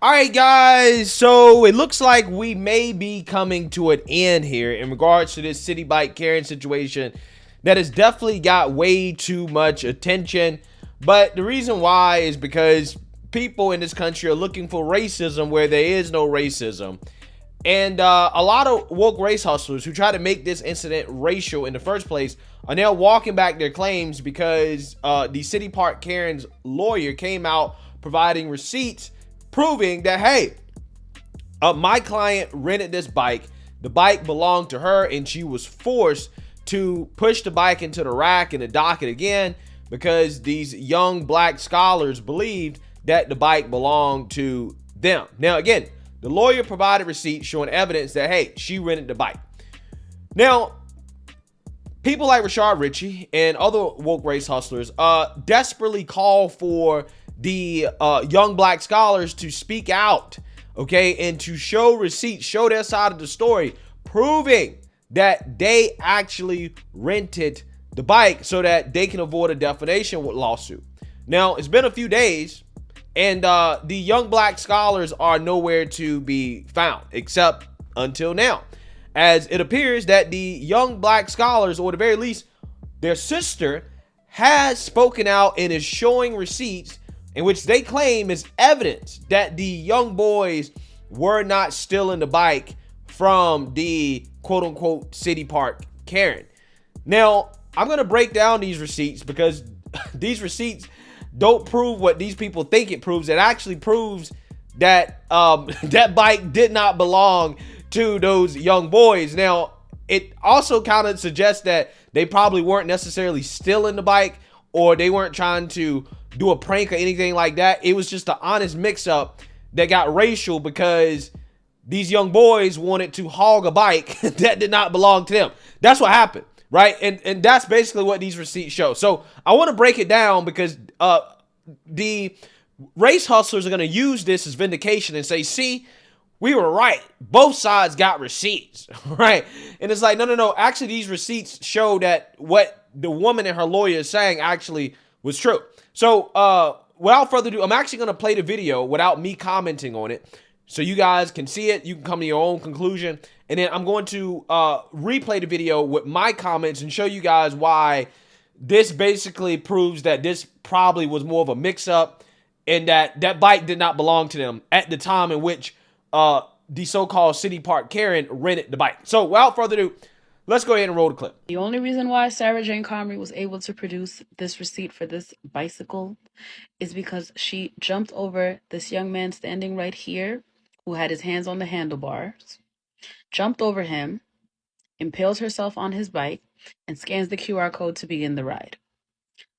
All right, guys. So it looks like we may be coming to an end here in regards to this Citi Bike Karen situation that has definitely got way too much attention. But the reason why is because people in this country are looking for racism where there is no racism. And a lot of woke race hustlers who try to make this incident racial in the first place are now walking back their claims because the City Park Karen's lawyer came out providing receipts proving that, hey, my client rented this bike. The bike belonged to her, and she was forced to push the bike into the rack and to dock it again because these young black scholars believed that the bike belonged to them. Now, again, the lawyer provided receipts showing evidence that, hey, she rented the bike. Now, people like Rashard Ritchie and other woke race hustlers desperately call for the young black scholars to speak out, okay, and to show receipts, show their side of the story, proving that they actually rented the bike so that they can avoid a defamation lawsuit. Now, it's been a few days, and the young black scholars are nowhere to be found, except until now, as it appears that the young black scholars, or at the very least, their sister, has spoken out and is showing receipts in which they claim is evidence that the young boys were not stealing the bike from the quote-unquote City Park Karen. Now, I'm going to break down these receipts because these receipts don't prove what these people think it proves. It actually proves that that bike did not belong to those young boys. Now, it also kind of suggests that they probably weren't necessarily stealing the bike, or they weren't trying to do a prank or anything like that. It was just an honest mix-up that got racial because these young boys wanted to hog a bike that did not belong to them. That's what happened, right? And that's basically what these receipts show. So I want to break it down because the race hustlers are going to use this as vindication and say, see, we were right. Both sides got receipts, right? And it's like, no. Actually, these receipts show that what the woman and her lawyer is saying actually was true. So without further ado, I'm actually going to play the video without me commenting on it so you guys can see it. You can come to your own conclusion. And then I'm going to replay the video with my comments and show you guys why this basically proves that this probably was more of a mix-up and that that bike did not belong to them at the time in which the so-called City Park Karen rented the bike. So without further ado, let's go ahead and roll the clip. The only reason why Sarah Jane Comrie was able to produce this receipt for this bicycle is because she jumped over this young man standing right here who had his hands on the handlebars, jumped over him, impales herself on his bike, and scans the QR code to begin the ride.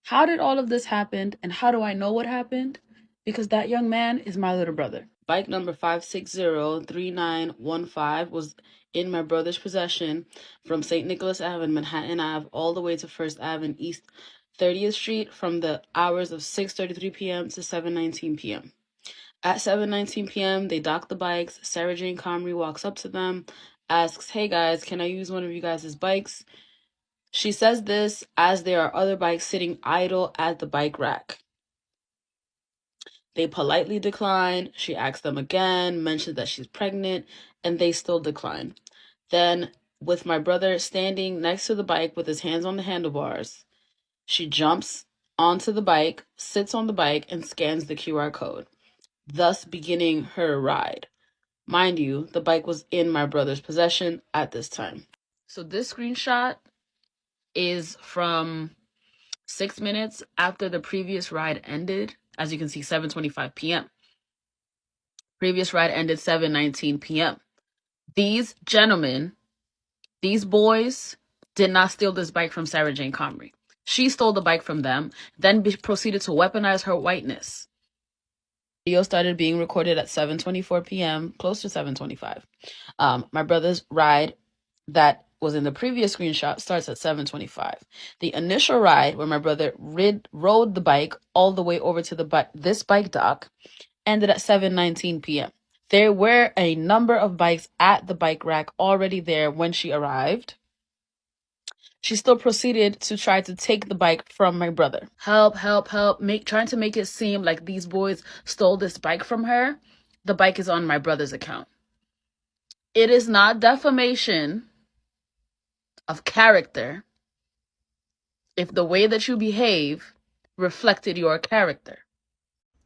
How did all of this happen, and how do I know what happened? Because that young man is my little brother. Bike number 5603915 was in my brother's possession from St. Nicholas Ave and Manhattan Ave all the way to First Ave and East 30th Street from the hours of 6:33 p.m. to 7:19 p.m. At 7:19 p.m., they dock the bikes. Sarah Jane Comrie walks up to them, asks, "Hey guys, can I use one of you guys' bikes?" She says this as there are other bikes sitting idle at the bike rack. They politely decline. She asks them again, mentions that she's pregnant, and they still decline. Then, with my brother standing next to the bike with his hands on the handlebars, she jumps onto the bike, sits on the bike, and scans the QR code, thus beginning her ride. Mind you, the bike was in my brother's possession at this time. So this screenshot is from 6 minutes after the previous ride ended. As you can see, 7:25 p.m. Previous ride ended 7:19 p.m. These gentlemen, these boys, did not steal this bike from Sarah Jane Comrie. She stole the bike from them, then proceeded to weaponize her whiteness. Video started being recorded at 7:24 p.m., close to 7:25. My brother's ride that was in the previous screenshot starts at 7:25. The initial ride where my brother rode the bike all the way over to this bike dock ended at 7:19 p.m. There were a number of bikes at the bike rack already there when she arrived. She still proceeded to try to take the bike from my brother. Help, trying to make it seem like these boys stole this bike from her. The bike is on my brother's account. It is not defamation of character if the way that you behave reflected your character.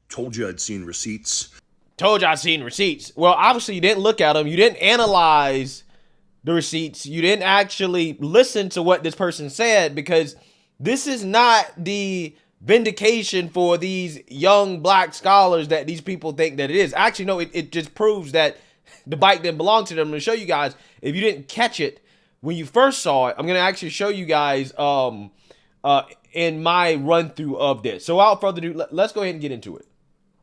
Told you I'd seen receipts. Told you I'd seen receipts. Well, obviously you didn't look at them. You didn't analyze the receipts. You didn't actually listen to what this person said, because this is not the vindication for these young black scholars that these people think that it is. Actually, no, it just proves that the bike didn't belong to them. I'm going to show you guys, if you didn't catch it when you first saw it, I'm going to actually show you guys in my run through of this. So without further ado, let's go ahead and get into it.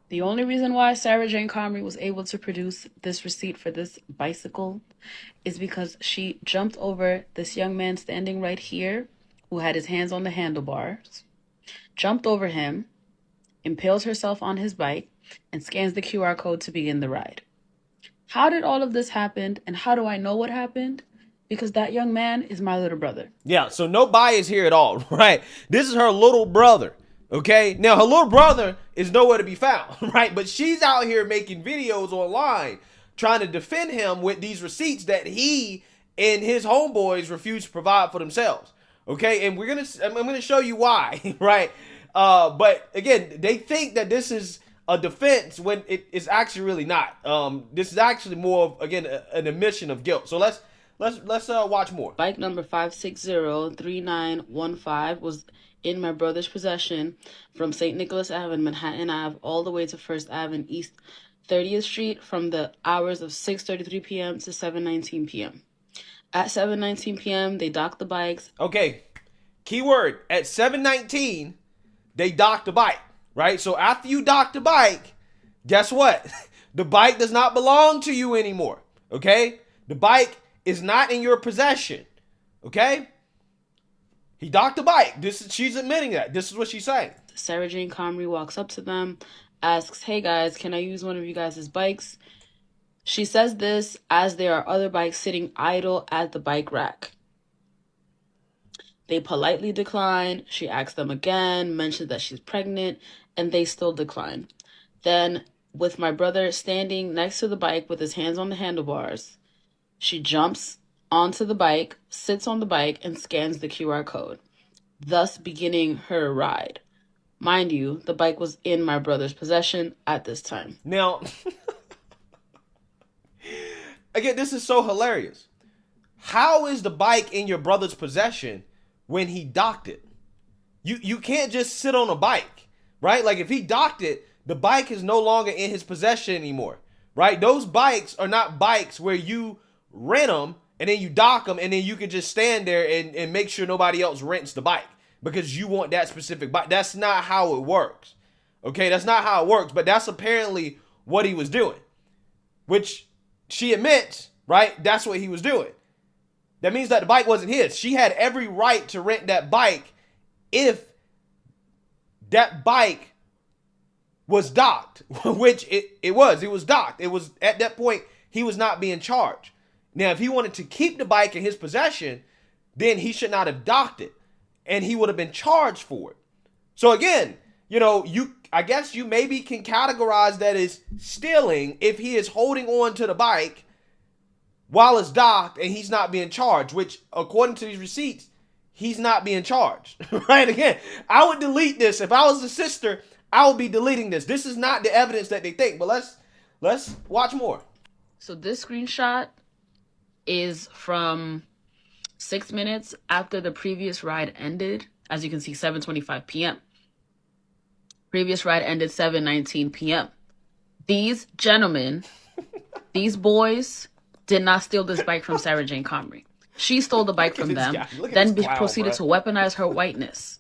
The only reason why Sarah Jane Comrie was able to produce this receipt for this bicycle is because she jumped over this young man standing right here who had his hands on the handlebars, jumped over him, impales herself on his bike, and scans the QR code to begin the ride. How did all of this happen, and how do I know what happened? Because that young man is my little brother. Yeah, so no bias here at all, right? This is her little brother. Okay, now her little brother is nowhere to be found, right? But she's out here making videos online trying to defend him with these receipts that he and his homeboys refuse to provide for themselves. Okay, and I'm gonna show you why, right? But again, they think that this is a defense when it is actually really not. This is actually more of, again, an admission of guilt. So let's watch more. Bike number 5603915 was in my brother's possession from St. Nicholas Ave and Manhattan Ave all the way to First Ave and East 30th Street from the hours of 6:33 p.m. to 7:19 p.m. At 7:19 p.m., they docked the bikes. Okay, keyword, at 7:19, they docked the bike, right? So after you dock the bike, guess what? The bike does not belong to you anymore, okay? The bike is not in your possession, okay? He docked the bike. She's admitting that. This is what she's saying. Sarah Jane Comrie walks up to them, asks, "Hey guys, can I use one of you guys' bikes?" She says this as there are other bikes sitting idle at the bike rack. They politely decline. She asks them again, mentions that she's pregnant, and they still decline. Then, with my brother standing next to the bike with his hands on the handlebars, she jumps onto the bike, sits on the bike, and scans the QR code, thus beginning her ride. Mind you, the bike was in my brother's possession at this time. Now, again, this is so hilarious. How is the bike in your brother's possession when he docked it? You can't just sit on a bike, right? Like if he docked it, the bike is no longer in his possession anymore, right? Those bikes are not bikes where you rent them and then you dock them and then you can just stand there and make sure nobody else rents the bike because you want that specific bike. That's not how it works. Okay, that's not how it works, but that's apparently what he was doing, which she admits, right? That's what he was doing. That means that the bike wasn't his. She had every right to rent that bike if that bike was docked, which it was. It was docked. It was, at that point, he was not being charged. Now, if he wanted to keep the bike in his possession, then he should not have docked it, and he would have been charged for it. So again, I guess you maybe can categorize that as stealing if he is holding on to the bike while it's docked and he's not being charged, which according to these receipts, he's not being charged, right? Again, I would delete this. If I was the sister, I would be deleting this. This is not the evidence that they think, but let's watch more. So this screenshot is from 6 minutes after the previous ride ended. As you can see, 7:25 p.m. Previous ride ended 7:19 p.m. These gentlemen, these boys, did not steal this bike from Sarah Jane Comrie. She stole the bike from them, then proceeded to weaponize her whiteness.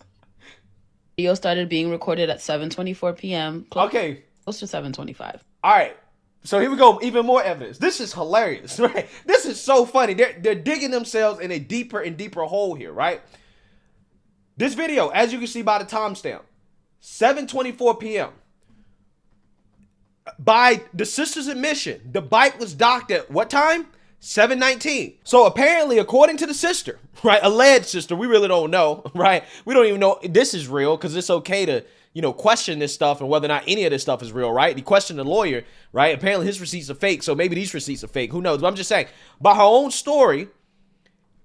Video started being recorded at 7:24 p.m. Close to 7:25. All right. So here we go. Even more evidence. This is hilarious, right? This is so funny. They're digging themselves in a deeper and deeper hole here, right? This video, as you can see by the timestamp, 7:24 p.m. By the sister's admission, the bike was docked at what time? 7:19. So apparently, according to the sister, right, alleged sister, we really don't know, right? We don't even know if this is real because it's okay to question this stuff and whether or not any of this stuff is real, right? He questioned the lawyer, right? Apparently his receipts are fake, so maybe these receipts are fake. Who knows? But I'm just saying, by her own story,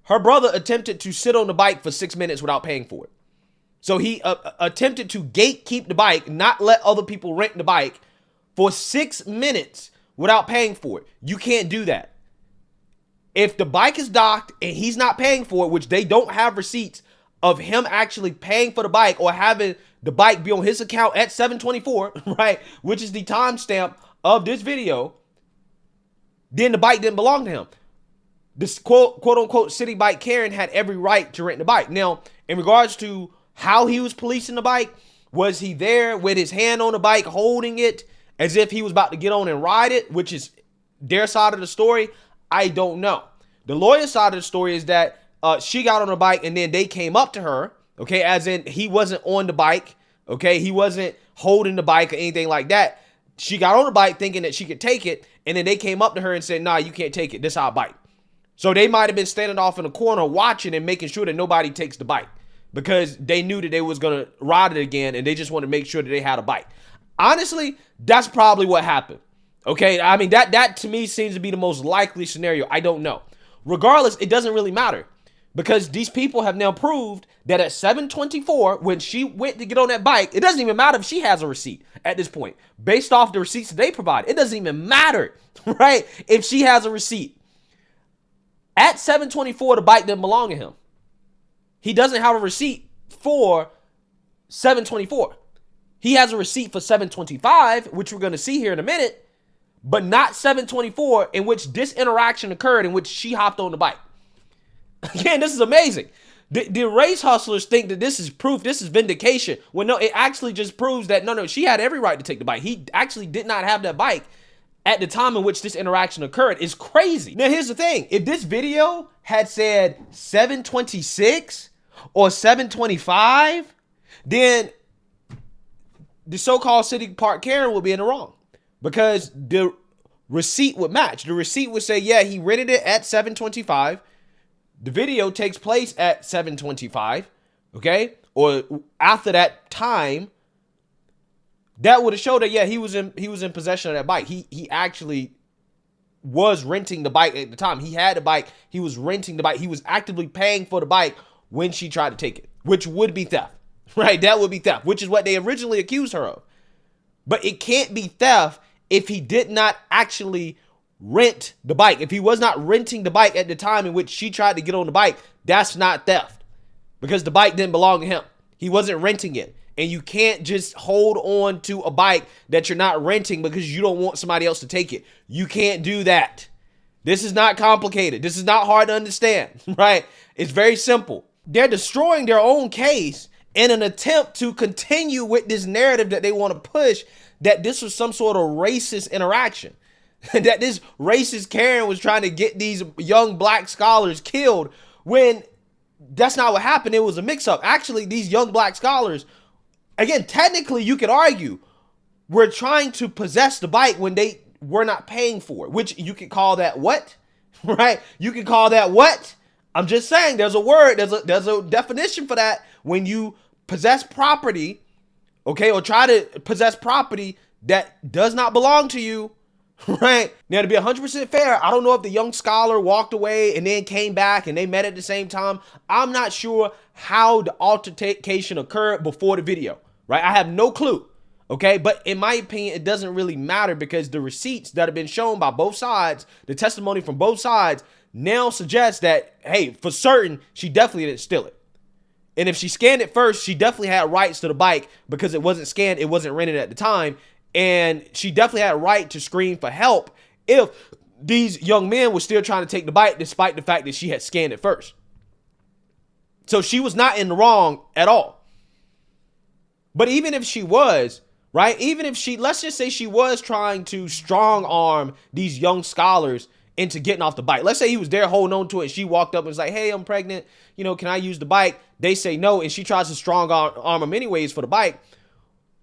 her brother attempted to sit on the bike for 6 minutes without paying for it. So he attempted to gatekeep the bike, not let other people rent the bike for 6 minutes without paying for it. You can't do that. If the bike is docked and he's not paying for it, which they don't have receipts of him actually paying for the bike or having the bike be on his account at 7:24, right, which is the timestamp of this video, then the bike didn't belong to him. This quote unquote Citi bike Karen had every right to rent the bike. Now, in regards to how he was policing the bike, was he there with his hand on the bike, holding it as if he was about to get on and ride it, which is their side of the story? I don't know. The lawyer's side of the story is that she got on the bike and then they came up to her, okay, as in he wasn't on the bike, okay, he wasn't holding the bike or anything like that. She got on the bike thinking that she could take it, and then they came up to her and said, nah, you can't take it. This is our bike. So they might have been standing off in the corner watching and making sure that nobody takes the bike because they knew that they was going to ride it again and they just wanted to make sure that they had a bike. Honestly, that's probably what happened. Okay, I mean, that to me seems to be the most likely scenario. I don't know. Regardless, it doesn't really matter because these people have now proved that at 7:24, when she went to get on that bike, it doesn't even matter if she has a receipt at this point. Based off the receipts that they provide, it doesn't even matter, right, if she has a receipt. At 7:24, the bike didn't belong to him. He doesn't have a receipt for 7:24. He has a receipt for 7:25, which we're going to see here in a minute, but not 7:24, in which this interaction occurred, in which she hopped on the bike. Again, this is amazing. The race hustlers think that this is proof, this is vindication. Well, no, it actually just proves that, no, she had every right to take the bike. He actually did not have that bike at the time in which this interaction occurred. Is crazy. Now, here's the thing. If this video had said 7:26 or 7:25, then the so-called Citi Park Karen would be in the wrong because the receipt would match. The receipt would say, yeah, he rented it at 7:25. The video takes place at 7:25, okay? Or after that time, that would have showed that, yeah, he was in possession of that bike. He actually was renting the bike at the time. He had the bike. He was renting the bike. He was actively paying for the bike when she tried to take it, which would be theft, right? That would be theft, which is what they originally accused her of. But it can't be theft if he did not actually rent the bike. If he was not renting the bike at the time in which she tried to get on the bike, that's not theft because the bike didn't belong to him. He wasn't renting it. And you can't just hold on to a bike that you're not renting because you don't want somebody else to take it. You can't do that. This is not complicated. This is not hard to understand, right? It's very simple. They're destroying their own case in an attempt to continue with this narrative that they want to push, that this was some sort of racist interaction, that this racist Karen was trying to get these young black scholars killed, when that's not what happened. It was a mix-up. Actually, these young black scholars, again, technically you could argue, were trying to possess the bike when they were not paying for it, which you could call that what? Right? You can call that what? I'm just saying there's a word, there's a definition for that. When you possess property, okay, or try to possess property that does not belong to you, right? Now, to be 100% fair, I don't know if the young scholar walked away and then came back and they met at the same time. I'm not sure how the altercation occurred before the video, right? I have no clue, okay? But in my opinion, it doesn't really matter because the receipts that have been shown by both sides, the testimony from both sides, now suggests that, hey, for certain, she definitely didn't steal it. And if she scanned it first, she definitely had rights to the bike because it wasn't scanned, it wasn't rented at the time. And she definitely had a right to scream for help if these young men were still trying to take the bike despite the fact that she had scanned it first. So she was not in the wrong at all. But even if she was, right, even if she, let's just say she was trying to strong arm these young scholars into getting off the bike. Let's say he was there holding on to it and she walked up and was like, hey, I'm pregnant, can I use the bike? They say no, and she tries to strong arm them anyways for the bike.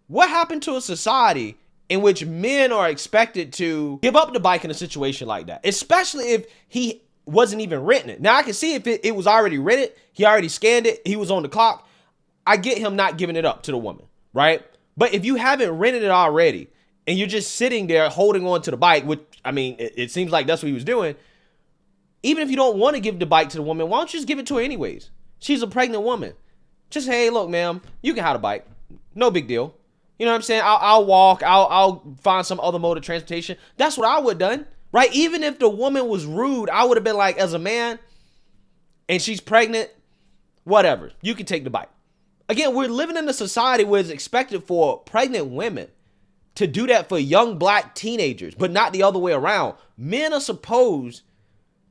What happened to a society in which men are expected to give up the bike in a situation like that, especially if he wasn't even renting it? Now, I can see if it was already rented, he already scanned it, he was on the clock. I get him not giving it up to the woman, right? But if you haven't rented it already and you're just sitting there holding on to the bike, which, I mean, it seems like that's what he was doing. Even if you don't want to give the bike to the woman, why don't you just give it to her anyways? She's a pregnant woman. Just, hey, look, ma'am, you can have a bike. No big deal. You know what I'm saying? I'll walk. I'll find some other mode of transportation. That's what I would have done, right? Even if the woman was rude, I would have been like, as a man, and she's pregnant, whatever. You can take the bike. Again, we're living in a society where it's expected for pregnant women to do that for young black teenagers, but not the other way around. Men are supposed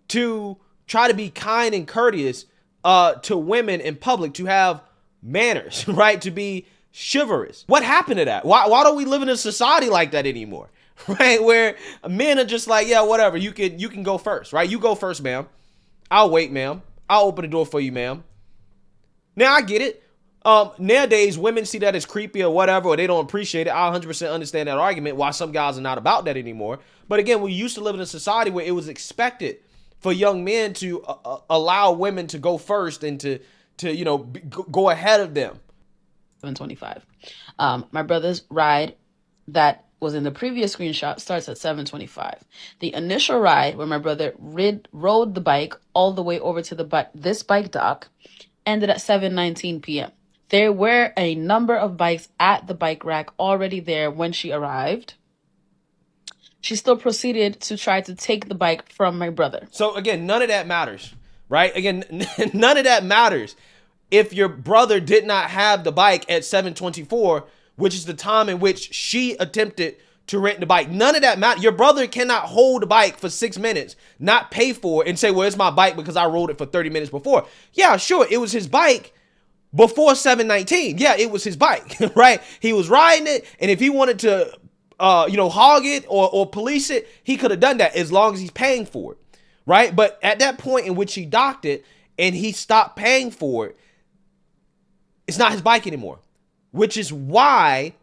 to try to be kind and courteous to women in public, to have manners, right? To be chivalrous. What happened to that? Why don't we live in a society like that anymore? Right? Where men are just like, yeah, whatever. You can go first, right? You go first, ma'am. I'll wait, ma'am. I'll open the door for you, ma'am. Now I get it. Nowadays, women see that as creepy or whatever, or they don't appreciate it. I 100% understand that argument, why some guys are not about that anymore. But again, we used to live in a society where it was expected for young men to allow women to go first and to go ahead of them. 7:25. My brother's ride that was in the previous screenshot starts at 7:25. The initial ride where my brother rode the bike all the way over to this bike dock ended at 7:19 p.m. There were a number of bikes at the bike rack already there when she arrived. She still proceeded to try to take the bike from my brother. So again, none of that matters, right? Again, none of that matters if your brother did not have the bike at 7:24, which is the time in which she attempted to rent the bike. None of that matters. Your brother cannot hold the bike for 6 minutes, not pay for it, and say, well, it's my bike because I rode it for 30 minutes before. Yeah, sure, it was his bike before 7:19. Yeah, it was his bike, right? He was riding it, and if he wanted to hog it or police it, he could have done that as long as he's paying for it, right? But at that point in which he docked it and he stopped paying for it, it's not his bike anymore, which is why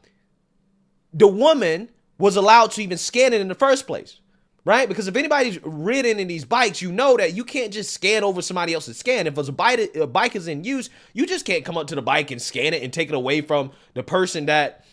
the woman was allowed to even scan it in the first place, right? Because if anybody's ridden in these bikes, you know that you can't just scan over somebody else's scan. If a bike is in use, you just can't come up to the bike and scan it and take it away from the person that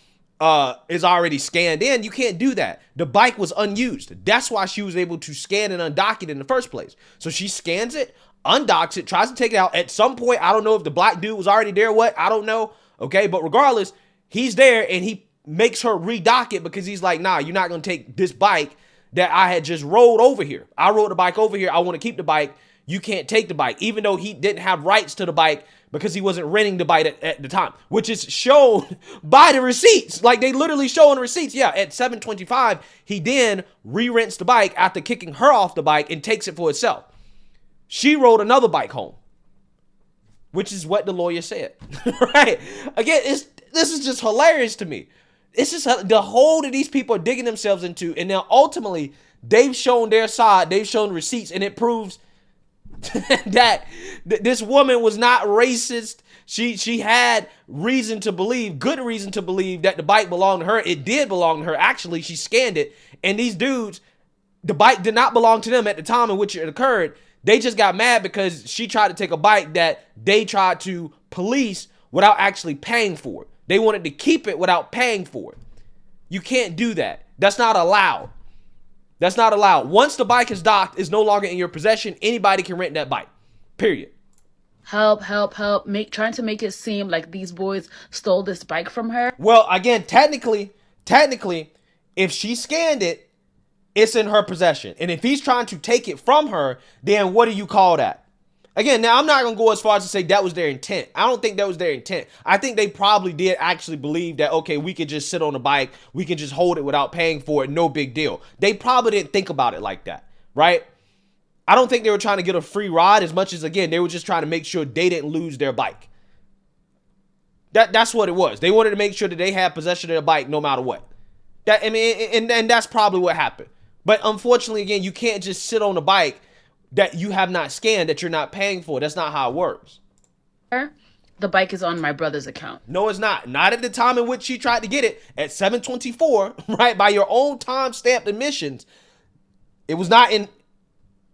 is already scanned in. You can't do that. The bike was unused. That's why she was able to scan and undock it in the first place. So she scans it, undocks it, tries to take it out. At some point, I don't know if the black dude was already there or what. I don't know. Okay, but regardless, he's there and he makes her redock it because he's like, nah, you're not going to take this bike that I had just rode over here. I rode the bike over here. I want to keep the bike. You can't take the bike, even though he didn't have rights to the bike because he wasn't renting the bike at the time, which is shown by the receipts. Like, they literally show on the receipts. Yeah, at 7:25, he then re-rents the bike after kicking her off the bike and takes it for itself. She rode another bike home, which is what the lawyer said, right? Again, this is just hilarious to me. It's just the hole that these people are digging themselves into. And now ultimately they've shown their side. They've shown receipts, and it proves that this woman was not racist. She had reason to believe, good reason to believe, that the bike belonged to her. It did belong to her. Actually, she scanned it. And these dudes, the bike did not belong to them at the time in which it occurred. They just got mad because she tried to take a bike that they tried to police without actually paying for it. They wanted to keep it without paying for it. You can't do that. That's not allowed. That's not allowed. Once the bike is docked, it's no longer in your possession. Anybody can rent that bike. Period. Help. Trying to make it seem like these boys stole this bike from her. Well, again, technically, if she scanned it, it's in her possession. And if he's trying to take it from her, then what do you call that? Again, now I'm not going to go as far as to say that was their intent. I don't think that was their intent. I think they probably did actually believe that, okay, we could just sit on the bike. We can just hold it without paying for it. No big deal. They probably didn't think about it like that, right? I don't think they were trying to get a free ride as much as, again, they were just trying to make sure they didn't lose their bike. That's what it was. They wanted to make sure that they had possession of their bike no matter what. And that's probably what happened. But unfortunately, again, you can't just sit on the bike that you have not scanned, that you're not paying for. That's not how it works. The bike is on my brother's account. No, it's not. Not at the time in which she tried to get it at 7:24, right? By your own time-stamped admissions, it was not in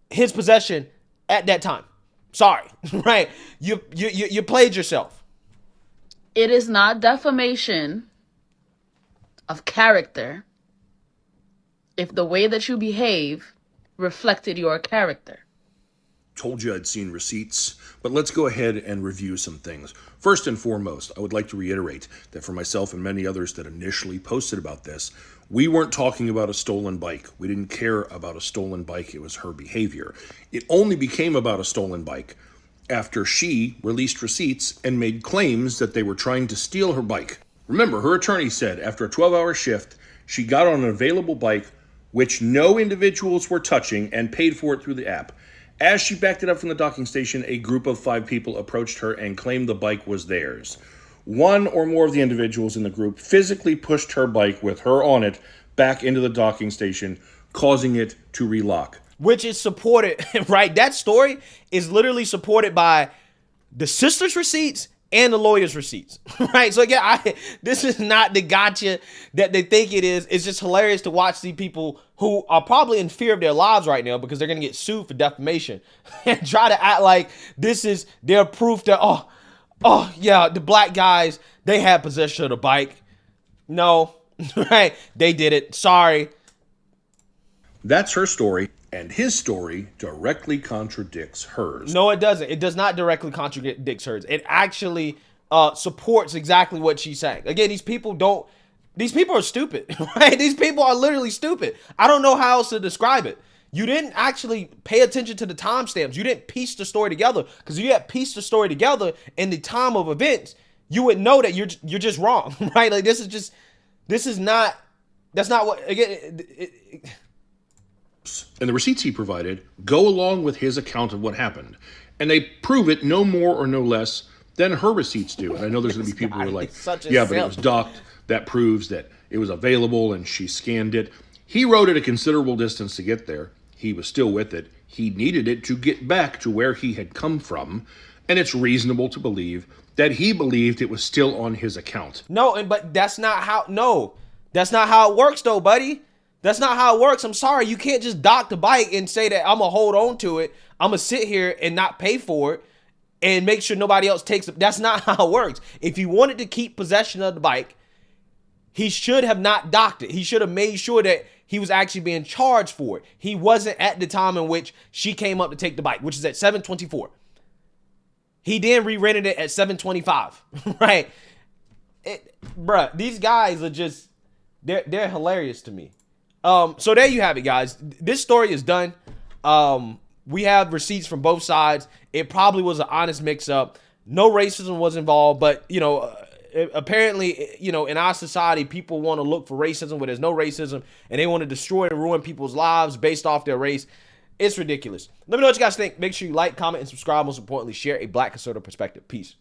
his possession at that time. Sorry, right? You played yourself. It is not defamation of character if the way that you behave reflected your character. Told you I'd seen receipts, but let's go ahead and review some things. First and foremost, I would like to reiterate that for myself and many others that initially posted about this, we weren't talking about a stolen bike. We didn't care about a stolen bike. It was her behavior. It only became about a stolen bike after she released receipts and made claims that they were trying to steal her bike. Remember, her attorney said after a 12-hour shift, she got on an available bike which no individuals were touching and paid for it through the app. As she backed it up from the docking station, a group of 5 people approached her and claimed the bike was theirs. One or more of the individuals in the group physically pushed her bike with her on it back into the docking station, causing it to relock. Which is supported, right? That story is literally supported by the sister's receipts and the lawyer's receipts, right? So again, this is not the gotcha that they think it is. It's just hilarious to watch these people who are probably in fear of their lives right now because they're going to get sued for defamation and try to act like this is their proof that, oh yeah, the black guys, they had possession of the bike. No, right? They did it. Sorry. That's her story, and his story directly contradicts hers. No, it doesn't. It does not directly contradict hers. It actually supports exactly what she's saying. Again, these people are stupid, right? These people are literally stupid. I don't know how else to describe it. You didn't actually pay attention to the timestamps. You didn't piece the story together, because if you had pieced the story together in the time of events, you would know that you're just wrong, right? Like that's not what, again, and the receipts he provided go along with his account of what happened. And they prove it no more or no less than her receipts do. And I know there's going to be people who are like, yeah, but it was docked. That proves that it was available and she scanned it. He rode it a considerable distance to get there. He was still with it. He needed it to get back to where he had come from. And it's reasonable to believe that he believed it was still on his account. No, but that's not how it works though, buddy. That's not how it works. I'm sorry. You can't just dock the bike and say that I'm going to hold on to it. I'm going to sit here and not pay for it and make sure nobody else takes it. That's not how it works. If he wanted to keep possession of the bike, he should have not docked it. He should have made sure that he was actually being charged for it. He wasn't at the time in which she came up to take the bike, which is at 7:24. He then re-rented it at 7:25, right? Bruh, these guys are just, they're hilarious to me. So there you have it, guys. This story is done. We have receipts from both sides. It probably was an honest mix-up. No racism was involved, but apparently, in our society, people want to look for racism where there's no racism, and they want to destroy and ruin people's lives based off their race. It's ridiculous. Let me know what you guys think. Make sure you like, comment, and subscribe. Most importantly, share a black conservative perspective. Peace.